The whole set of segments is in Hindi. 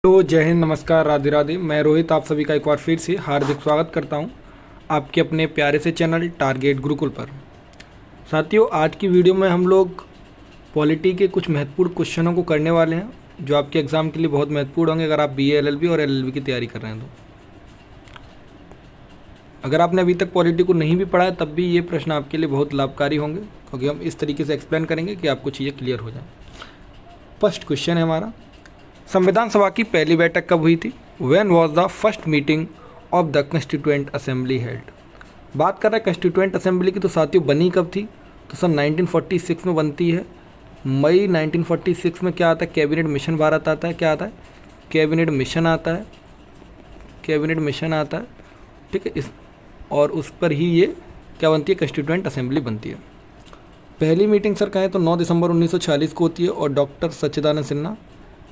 तो जय हिंद, नमस्कार, राधे राधे। मैं रोहित आप सभी का एक बार फिर से हार्दिक स्वागत करता हूं आपके अपने प्यारे से चैनल टारगेट गुरुकुल पर। साथियों, आज की वीडियो में हम लोग पॉलिटी के कुछ महत्वपूर्ण क्वेश्चनों को करने वाले हैं जो आपके एग्ज़ाम के लिए बहुत महत्वपूर्ण होंगे अगर आप बीए एलएलबी और एलएलबी की तैयारी कर रहे हैं तो। अगर आपने अभी तक पॉलिटी को नहीं भी पढ़ा है तब भी ये प्रश्न आपके लिए बहुत लाभकारी होंगे, क्योंकि हम इस तरीके से एक्सप्लेन करेंगे कि आपको चीज़ें क्लियर हो जाएं। फर्स्ट क्वेश्चन है हमारा, संविधान सभा की पहली बैठक कब हुई थी? When was the first meeting of the constituent assembly held? बात कर रहे हैं कंस्टिट्यूएंट असेंबली की, तो साथियों बनी कब थी? तो सन 1946 में बनती है। मई 1946 में क्या आता है? कैबिनेट मिशन भारत आता है। क्या आता है? कैबिनेट मिशन आता है। कैबिनेट मिशन आता है, ठीक है। इस और उस पर ही ये क्या बनती है? कंस्टिट्यूएंट असेंबली बनती है। पहली मीटिंग सर कहें तो 9 दिसंबर 1946 को होती है और डॉक्टर सच्चिदानंद सिन्हा,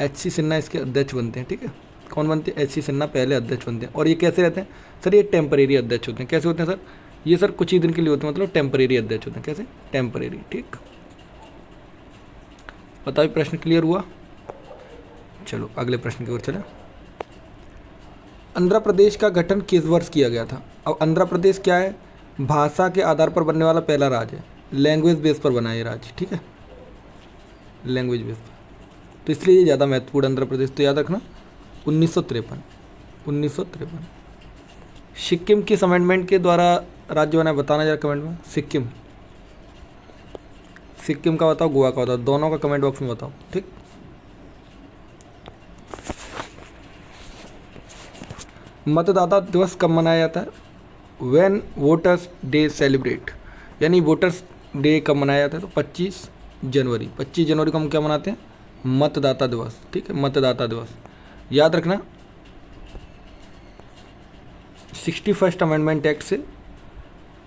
एच सी सिन्हा इसके अध्यक्ष बनते हैं, ठीक है। कौन बनते हैं? एच सी सिन्हा पहले अध्यक्ष बनते हैं। और ये कैसे रहते हैं सर? ये टेम्परेरी अध्यक्ष होते हैं। कैसे होते हैं सर? ये सर कुछ ही दिन के लिए होते हैं, मतलब टेम्परेरी अध्यक्ष होते हैं। कैसे? टेम्परेरी, ठीक। बताओ, प्रश्न क्लियर हुआ? चलो अगले प्रश्न की ओर चले। आंध्र प्रदेश का गठन किस वर्ष किया गया था? अब आंध्र प्रदेश क्या है? भाषा के आधार पर बनने वाला पहला राज्य है। लैंग्वेज बेस पर बना ये राज्य, ठीक है, लैंग्वेज बेस पर, तो इसलिए ये ज़्यादा महत्वपूर्ण आंध्र प्रदेश। तो याद रखना 1953। सिक्किम किस अमेंडमेंट के द्वारा राज्य बना है? बताना जरा कमेंट में। सिक्किम का बताओ, गोवा का बताओ, दोनों का कमेंट बॉक्स में बताओ, ठीक। मतदाता दिवस कब मनाया जाता है? व्हेन वोटर्स डे सेलिब्रेट, यानी वोटर्स डे कब मनाया जाता है? तो 25 जनवरी। 25 जनवरी को हम क्या मनाते हैं? मतदाता दिवस, ठीक है, मतदाता दिवस। याद रखना 61st अमेंडमेंट एक्ट से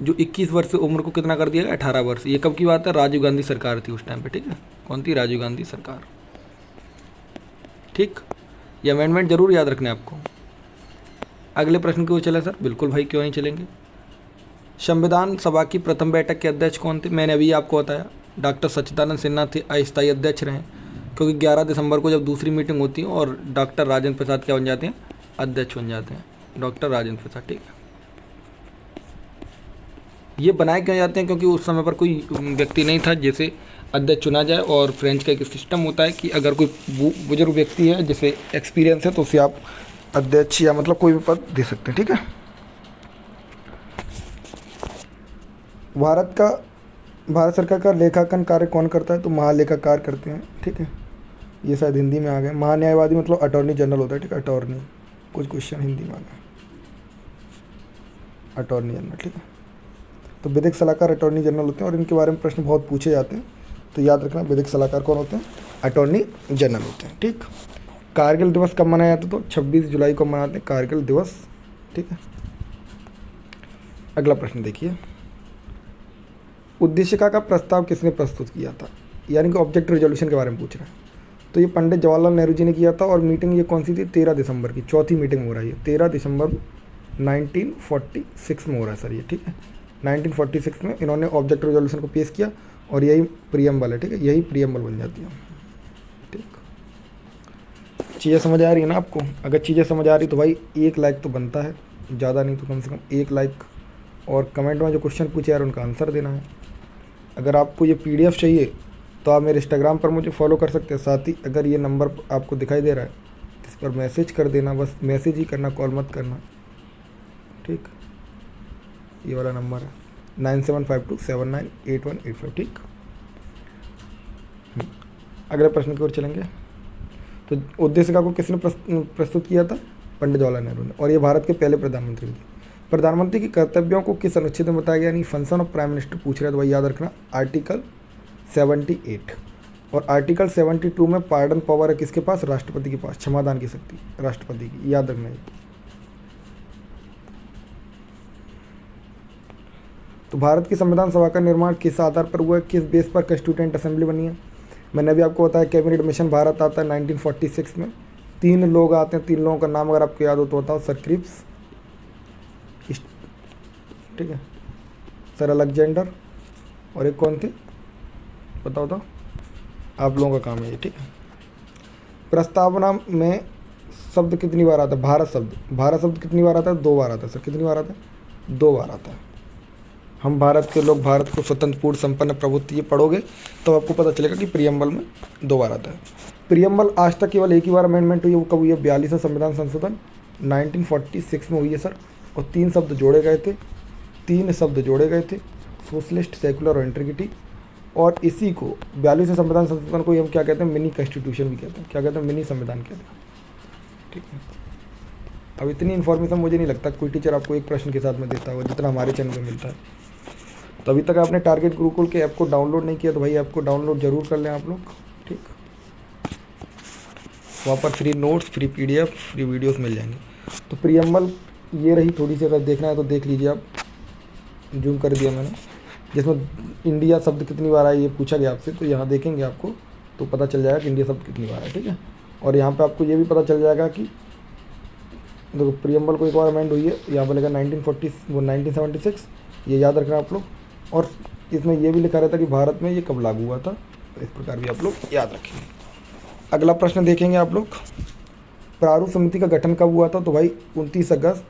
जो 21 वर्ष से उम्र को कितना कर दिया गया? 18 वर्ष। ये कब की बात है? राजीव गांधी सरकार थी उस टाइम पे, ठीक है। कौन थी? राजीव गांधी सरकार, ठीक। ये अमेंडमेंट जरूर याद रखना है आपको। अगले प्रश्न की ओर चले सर। बिल्कुल भाई, क्यों नहीं चलेंगे। संविधान सभा की प्रथम बैठक के अध्यक्ष कौन थे? मैंने अभी आपको बताया, डॉक्टर सच्चिदानंद सिन्हा थे, अस्थायी अध्यक्ष रहे, क्योंकि 11 दिसंबर को जब दूसरी मीटिंग होती है और डॉक्टर राजेंद्र प्रसाद क्या बन जाते हैं? अध्यक्ष बन जाते हैं, डॉक्टर राजेंद्र प्रसाद, ठीक है। ये बनाए क्यों जाते हैं? क्योंकि उस समय पर कोई व्यक्ति नहीं था जिसे अध्यक्ष चुना जाए, और फ्रेंच का एक सिस्टम होता है कि अगर कोई बुजुर्ग व्यक्ति है जिसे एक्सपीरियंस है तो उसे आप अध्यक्ष या मतलब कोई भी पद दे सकते हैं, ठीक है। भारत सरकार का लेखांकन कार्य कौन करता है? तो महालेखाकार करते हैं, ठीक है। ये शायद हिंदी में आ गए। महान्यायवादी मतलब अटॉर्नी जनरल होता है, ठीक है, अटॉर्नी। कुछ क्वेश्चन हिंदी में आ गए, अटॉर्नी जनरल, ठीक है। तो विधिक सलाहकार अटॉर्नी जनरल होते हैं और इनके बारे में प्रश्न बहुत पूछे जाते हैं, तो याद रखना विधिक सलाहकार कौन होते हैं? अटॉर्नी जनरल होते हैं, ठीक। कारगिल दिवस कब मनाया जाता है? तो 26 जुलाई को मनाते हैं कारगिल दिवस, ठीक है। अगला प्रश्न देखिए, उद्देशिका का प्रस्ताव किसने प्रस्तुत किया था? यानी कि ऑब्जेक्ट रेजोल्यूशन के बारे में पूछ रहे हैं। तो ये पंडित जवाहरलाल नेहरू जी ने किया था, और मीटिंग ये कौन सी थी? 13 दिसंबर की, चौथी मीटिंग हो रही है। 13 दिसंबर 1946 में हो रहा है सर ये, ठीक है। 1946 में इन्होंने ऑब्जेक्ट रेजोल्यूशन को पेश किया, और यही प्रियम्बल है, ठीक है, यही प्रियम्बल बन जाती है, ठीक। चीज़ें समझ आ रही है ना आपको? अगर चीज़ें समझ आ रही तो भाई 1 लाइक तो बनता है, ज़्यादा नहीं तो कम से कम 1 लाइक, और कमेंट में जो क्वेश्चन पूछे यार उनका आंसर देना है। अगर आपको ये PDF चाहिए तो आप मेरे इंस्टाग्राम पर मुझे फॉलो कर सकते हैं। साथ ही अगर ये नंबर आपको दिखाई दे रहा है इस पर मैसेज कर देना, बस मैसेज ही करना, कॉल मत करना, ठीक। ये वाला नंबर है 9752798185, ठीक। अगले प्रश्न की ओर चलेंगे। तो उद्देशिका को किसने प्रस्तुत किया था? पंडित जवाहरलाल नेहरू ने, और ये भारत के पहले प्रधानमंत्री थे। प्रधानमंत्री के कर्तव्यों को किस अनुच्छेद में बताया गया? यानी फंक्शन ऑफ प्राइम मिनिस्टर पूछ रहे हैं तो भाई याद रखना आर्टिकल 78, और आर्टिकल 72 में पार्डन पावर है किसके पास? राष्ट्रपति के पास, क्षमादान की शक्ति राष्ट्रपति की, याद रखना है। तो भारत की संविधान सभा का निर्माण किस आधार पर हुआ है? किस बेस पर कंस्टिट्यूएंट असेंबली बनी है? मैंने अभी आपको बताया कैबिनेट मिशन भारत आता है 1946 में। 3 लोग आते हैं, 3 लोगों का नाम अगर आपको याद हो तो बताओ। सर क्रिप्स, ठीक है, सर अलेक्जेंडर, और एक कौन थे? बताओ तो, आप लोगों का काम है ये, ठीक है। प्रस्तावना में शब्द कितनी बार आता है? भारत शब्द कितनी बार आता है? 2 बार आता है सर। कितनी बार आता है? 2 बार आता है। हम भारत के लोग भारत को स्वतंत्र पूर्ण संपन्न प्रभुत्व, ये पढ़ोगे तो आपको पता चलेगा कि प्रियम्बल में 2 बार आता है। प्रियम्बल आज तक केवल एक ही बार अमेंडमेंट हुई है, वो कब हुई है? 42वां संविधान संशोधन 1946 में हुई है सर। और 3 शब्द जोड़े गए थे, 3 शब्द जोड़े गए थे, सोशलिस्ट, सेकुलर और इंटीग्रिटी। और इसी को 42वें संविधान संशोधन को हम क्या कहते हैं? मिनी कॉन्स्टिट्यूशन भी कहते हैं। क्या कहते हैं? मिनी संविधान कहते हैं। ठीक है, अब इतनी इन्फॉर्मेशन मुझे नहीं लगता कोई टीचर आपको एक प्रश्न के साथ में देता होगा जितना हमारे चैनल में मिलता है। तो अभी तक आपने टारगेट गुरुकुल के ऐप को डाउनलोड नहीं किया तो भाई ऐप को डाउनलोड जरूर कर लें आप लोग। ठीक, वहाँ पर free notes, free PDF, free videos मिल जाएंगे। तो प्रियम्बल ये रही, थोड़ी सी अगर देखना है तो देख लीजिए आप, जूम कर दिया मैंने, जिसमें इंडिया शब्द कितनी बार आया ये पूछा गया आपसे। तो यहाँ देखेंगे आपको तो पता चल जाएगा कि इंडिया शब्द कितनी बार आया। ठीक है, और यहाँ पे आपको ये भी पता चल जाएगा कि देखो प्रियम्बल को एक बार अमेंड हुई है, यहाँ पर लिखा 1976, ये याद रखना आप लोग। और इसमें ये भी लिखा रहता कि भारत में ये कब लागू हुआ था, तो इस प्रकार भी आप लोग याद रखेंगे। अगला प्रश्न देखेंगे आप लोग, प्रारूप समिति का गठन कब हुआ था? तो भाई 29 अगस्त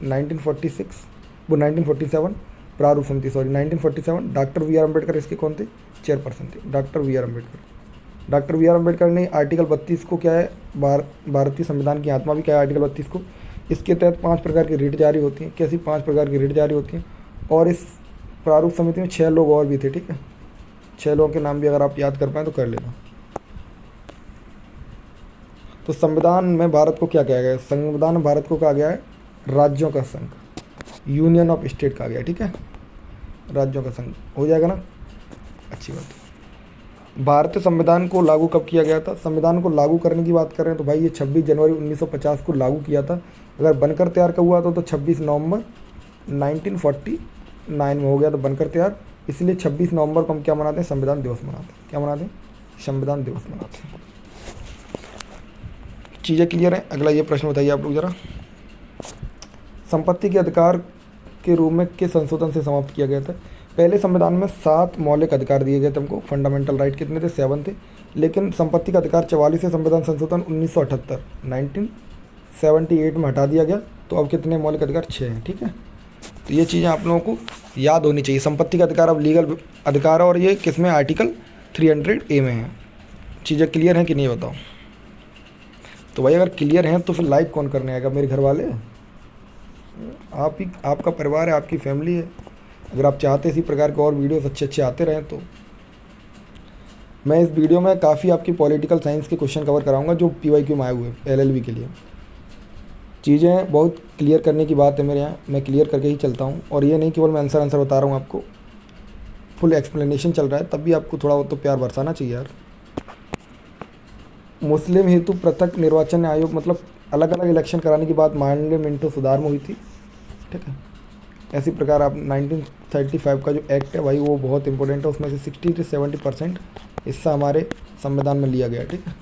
1947, वो 1947 प्रारूप समिति, sorry 1947। Doctor V R Ambedkar इसके कौन थे? चेयरपर्सन थे, doctor V R Ambedkar. Doctor V R Ambedkar ने आर्टिकल 32 को क्या है, भारतीय संविधान की आत्मा भी क्या है आर्टिकल 32 को। इसके तहत 5 प्रकार की रिट जारी होती हैं। कैसी 5 प्रकार की रिट जारी होती हैं? और इस प्रारूप समिति में 6 लोग और भी थे। ठीक है, 6 लोगों के नाम भी अगर आप याद कर पाएँ तो कर लेना। तो संविधान में भारत को क्या कहा गया है? संविधान में भारत को कहा गया है राज्यों का संघ, यूनियन ऑफ स्टेट कहा गया। ठीक है, राज्यों का संघ हो जाएगा ना, अच्छी बात है। भारतीय संविधान को लागू कब किया गया था? संविधान को लागू करने की बात कर रहे हैं तो भाई ये 26 जनवरी 1950 को लागू किया था। अगर बनकर तैयार कब हुआ था तो 26 नवंबर 1949 में हो गया था बनकर तैयार। इसलिए 26 नवंबर को हम क्या मनाते हैं? संविधान दिवस मनाते हैं। क्या मनाते हैं? संविधान दिवस मनाते हैं। चीज़ें क्लियर हैं? अगला ये प्रश्न बताइए आप लोग ज़रा, संपत्ति के अधिकार के रूप में किस संशोधन से समाप्त किया गया था? पहले संविधान में 7 मौलिक अधिकार दिए गए थे हमको, फंडामेंटल राइट कितने थे? 7 थे। लेकिन संपत्ति का अधिकार 44वें संविधान संशोधन 1978 में हटा दिया गया। तो अब कितने मौलिक अधिकार? 6 हैं। ठीक है, तो ये चीज़ें आप लोगों को याद होनी चाहिए। संपत्ति का अधिकार अब लीगल अधिकार है और ये किस में? आर्टिकल 300A में है। चीज़ें क्लियर हैं कि नहीं बताओ? तो भाई अगर क्लियर हैं तो फिर लाइक कौन करने आएगा? मेरे घर वाले, आप ही, आपका परिवार है, आपकी फैमिली है। अगर आप चाहते इसी प्रकार के और वीडियोस अच्छे आते रहें तो मैं इस वीडियो में काफ़ी आपकी पॉलिटिकल साइंस के क्वेश्चन कवर कराऊंगा जो PYQ में आए हुए LLB के लिए। चीज़ें बहुत क्लियर करने की बात है मेरे यहाँ, मैं क्लियर करके ही चलता हूँ। और ये नहीं केवल मैं आंसर बता रहा हूँ आपको, फुल एक्सप्लेनेशन चल रहा है, तब भी आपको थोड़ा बहुत तो प्यार बरसाना चाहिए यार। मुस्लिम हेतु पृथक निर्वाचन आयोग, मतलब अलग अलग इलेक्शन कराने की बात माननीय मिंटो सुधार में हुई थी। ठीक है, ऐसी प्रकार आप 1935 का जो एक्ट है भाई वो बहुत इंपॉर्टेंट है, उसमें से 60 से 70% हिस्सा हमारे संविधान में लिया गया। ठीक है,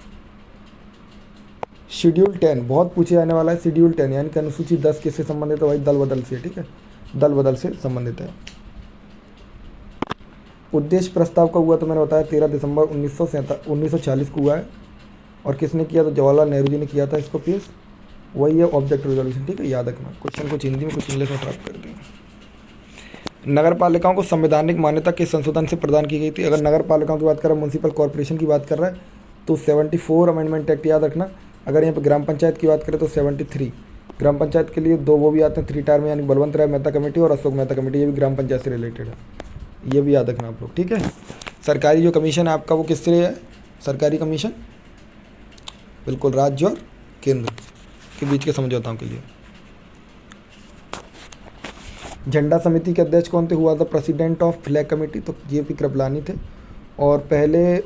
शेड्यूल 10 बहुत पूछे जाने वाला है। शेड्यूल 10 यानी कि अनुसूची 10 किससे संबंधित है? भाई दल बदल से। ठीक है, दल बदल से संबंधित है। उद्देश्य प्रस्ताव का हुआ तो मैंने बताया 13 दिसंबर 1940 को हुआ है। और किसने किया? तो जवाहरलाल नेहरू जी ने किया था इसको पेश। वही है ऑब्जेक्ट रेजोल्यूशन। ठीक है, याद रखना। क्वेश्चन कुछ हिंदी में कुछ इंग्लिश में प्राप्त कर देंगे। नगर पालिकाओं को संवैधानिक मान्यता किस संशोधन से प्रदान की गई थी? अगर नगर पालिकाओं की बात कर रहा है, म्यूनसिपल कॉर्पोरेशन की बात कर रहा है तो 74 अमेंडमेंट एक्ट याद रखना। अगर यहाँ पर ग्राम पंचायत की बात करें तो 73। ग्राम पंचायत के लिए 2 वो भी आते हैं 3 टायर में, यानी बलवंत राय मेहता कमेटी और अशोक मेहता कमेटी, ये भी ग्राम पंचायत से रिलेटेड है, ये भी याद रखना आप लोग। ठीक है, सरकारी जो कमीशन है आपका वो किससे है? सरकारी कमीशन बिल्कुल राज्य और केंद्र के बीच के समझौताओं के लिए। झंडा समिति के अध्यक्ष कौन थे? हुआ था प्रेसिडेंट ऑफ फ्लैग कमेटी, तो JP कृपलानी थे। और पहले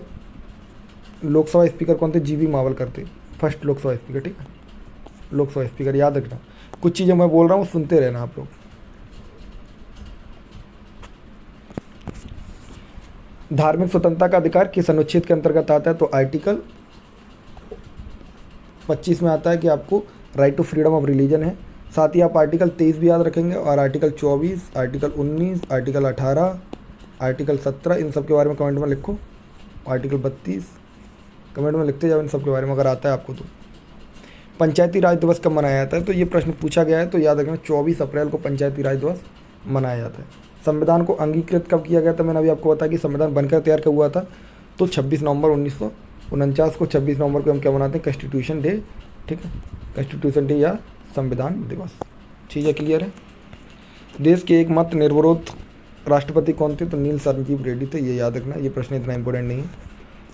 लोकसभा स्पीकर कौन थे? GV मावलकर थे, फर्स्ट लोकसभा स्पीकर। ठीक है, लोकसभा स्पीकर याद रखना। कुछ चीज़ें मैं बोल रहा हूँ सुनते रहना आप लोग। धार्मिक स्वतंत्रता का अधिकार किस अनुच्छेद के अंतर्गत आता है? तो आर्टिकल 25 में आता है कि आपको right to freedom of religion है। साथ ही आप आर्टिकल 23 भी याद रखेंगे और आर्टिकल 24, आर्टिकल 19, आर्टिकल 18, आर्टिकल 17, इन सब के बारे में कमेंट में लिखो। आर्टिकल 32 कमेंट में लिखते जाओ इन सब के बारे में अगर आता है आपको तो। पंचायती राज दिवस कब मनाया जाता है, तो ये प्रश्न पूछा गया है, तो याद रखना 24 अप्रैल को पंचायती राज दिवस मनाया जाता है। संविधान को अंगीकृत कब किया गया था, मैंने अभी आपको बताया कि संविधान बनकर तैयार कब हुआ था, तो 26 नवंबर 1949 को 26 नवंबर को हम क्या मनाते हैं, कॉन्स्टिट्यूशन डे, ठीक है, कॉन्स्टिट्यूशन डे या संविधान दिवस। चीज़ें क्लियर है। देश के एकमात्र निर्विरोध राष्ट्रपति कौन थे, तो नील संजीव रेड्डी थे, ये याद रखना, ये प्रश्न इतना इंपॉर्टेंट नहीं है।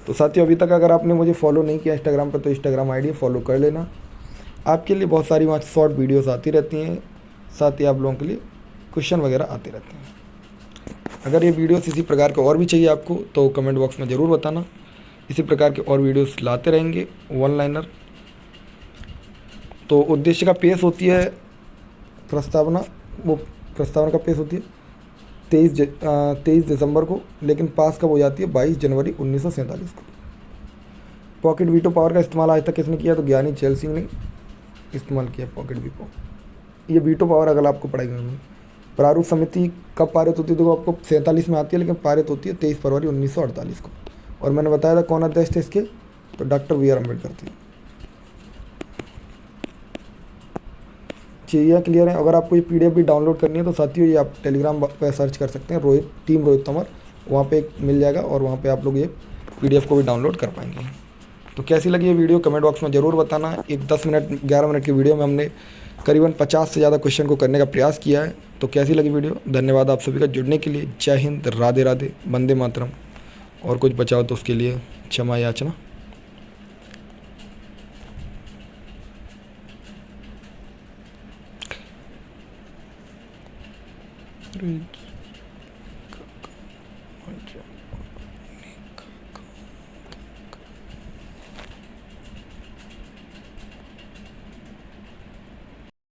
तो साथियों अभी तक अगर आपने मुझे फॉलो नहीं किया इंस्टाग्राम पर, तो इंस्टाग्राम आईडी फॉलो कर लेना, आपके लिए बहुत सारी वहाँ शॉर्ट वीडियोस आती रहती हैं, साथ ही आप लोगों के लिए क्वेश्चन वगैरह आते रहते हैं। अगर ये वीडियोस इसी प्रकार के और भी चाहिए आपको, तो कमेंट बॉक्स में ज़रूर बताना, इसी प्रकार के और वीडियोस लाते रहेंगे वन लाइनर। तो उद्देश्य का पेश होती है प्रस्तावना, वो प्रस्तावना का पेश होती है 23 दिसंबर को, लेकिन पास कब हो जाती है, 22 जनवरी 1947 को। पॉकेट वीटो पावर का इस्तेमाल आज तक किसने किया, तो ज्ञानी चैल सिंह ने इस्तेमाल किया पॉकेट वीटो। ये वीटो पावर अगर आपको पढ़ाई गई। प्रारूप समिति कब पारित होती है, देखो आपको 47 में आती है, लेकिन पारित होती है 23 फरवरी 1948 को। और मैंने बताया था कौन अध्यक्ष थे इसके, तो डॉक्टर BR अम्बेडकर थे। चीज़ें क्लियर हैं। अगर आपको ये PDF भी डाउनलोड करनी है, तो साथियों ये आप टेलीग्राम पर सर्च कर सकते हैं, रोहित तंवर, वहाँ पे मिल जाएगा, और वहाँ पे आप लोग ये PDF को भी डाउनलोड कर पाएंगे। तो कैसी लगी ये वीडियो कमेंट बॉक्स में ज़रूर बताना। एक 11 मिनट की वीडियो में हमने करीबन 50 से ज़्यादा क्वेश्चन को करने का प्रयास किया है। तो कैसी लगी वीडियो, धन्यवाद आप सभी का जुड़ने के लिए। जय हिंद, राधे राधे, वंदे मातरम। और कुछ बचाओ तो उसके लिए क्षमा याचना। Great.